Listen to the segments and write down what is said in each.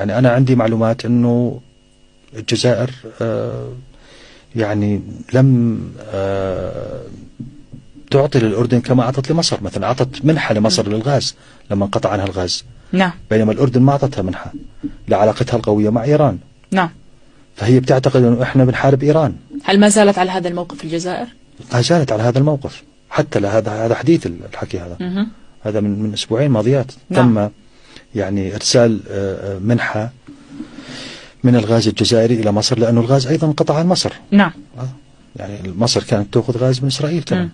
يعني أنا عندي معلومات أنه الجزائر يعني لم تعطي للأردن كما أعطت لمصر. مثلا أعطت منحة لمصر للغاز لما انقطع عنها الغاز، نعم، بينما الأردن ما أعطتها منحة لعلاقتها القوية مع إيران. نعم. فهي بتعتقد أنه إحنا بنحارب إيران. هل ما زالت على هذا الموقف الجزائر؟ ما زالت على هذا الموقف حتى هذا حديث الحكي هذا. هذا من أسبوعين ماضيات. نعم. تم يعني إرسال منحة من الغاز الجزائري إلى مصر، لأنه الغاز أيضا انقطع عن مصر. نعم. يعني مصر كانت تأخذ غاز من إسرائيل كمان.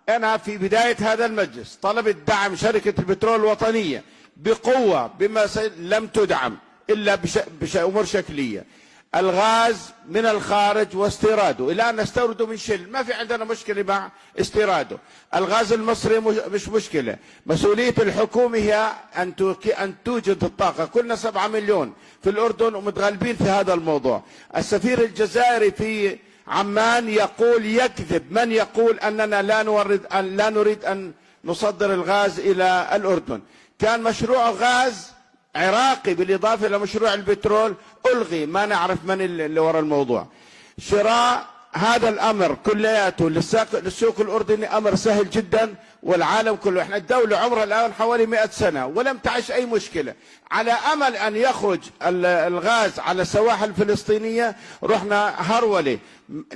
أنا في بداية هذا المجلس طلبت دعم شركة البترول الوطنية بقوة بما لم تدعم إلا بأمور شكلية. الغاز من الخارج واستيراده، الآن نستورده من شل، ما في عندنا مشكلة مع استيراده. الغاز المصري مش مشكلة. مسؤولية الحكومة هي أن توجد الطاقة. كلنا 7 مليون في الأردن ومتغلبين في هذا الموضوع. السفير الجزائري في عمان يكذب من يقول أننا لا نريد أن نصدر الغاز إلى الأردن. كان مشروع غاز عراقي بالإضافة إلى مشروع البترول ألغي، ما نعرف من اللي وراء الموضوع. شراء هذا الأمر كلياته للسوق الأردني أمر سهل جدا، والعالم كله. احنا الدولة عمرها الآن حوالي 100 سنة ولم تعش أي مشكلة. على أمل أن يخرج الغاز على السواحل الفلسطينية رحنا هرولة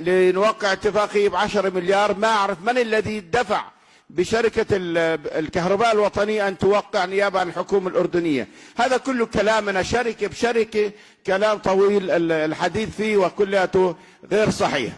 لنوقع اتفاقية ب10 مليار. ما أعرف من الذي دفع بشركة الكهرباء الوطنية أن توقع نيابة عن الحكومة الأردنية. هذا كله كلامنا شركة بشركة، كلام طويل الحديث فيه وكلياته غير صحيح.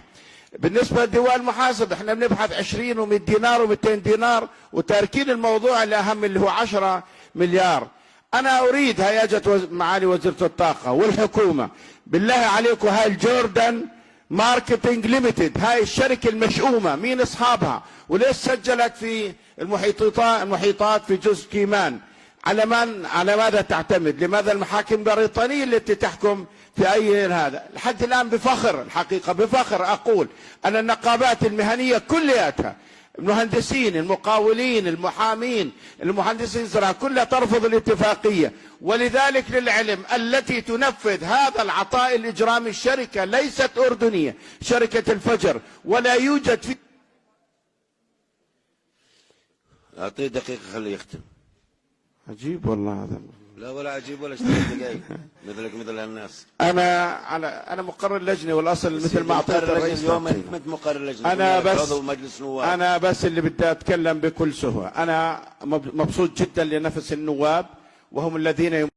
بالنسبة لدول المحاسبة احنا بنبحث 20 و100 دينار و200 دينار وتاركين الموضوع الأهم اللي هو 10 مليار. أنا أريد هيئة معالي وزيرة الطاقة والحكومة، بالله عليكم هاي الجوردن ماركتينج ليميتد، هاي الشركة المشؤومة مين أصحابها وليش سجلت في المحيطات في جزء كيمان؟ على ماذا تعتمد؟ لماذا المحاكم البريطانية التي تحكم في أي هذا؟ لحد الآن بفخر، الحقيقة بفخر أقول أن النقابات المهنية كلياتها، المهندسين، المقاولين، المحامين، المهندسين الزراعة، كلها ترفض الاتفاقية. ولذلك للعلم التي تنفذ هذا العطاء الإجرامي الشركة ليست أردنية، شركة الفجر، ولا يوجد في. أعطيه دقيقة خليه يختم. عجيب والله هذا. لا ولا عجيب ولا 3 دقائق مثلك مثل الناس. أنا مقرر لجنة، والأصل مثل ما أعطيت الرئيس اليوم أنت مقرر لجنة. أنا بس اللي بدي أتكلم بكل سهولة. أنا مبسوط جدا لنفس النواب وهم الذين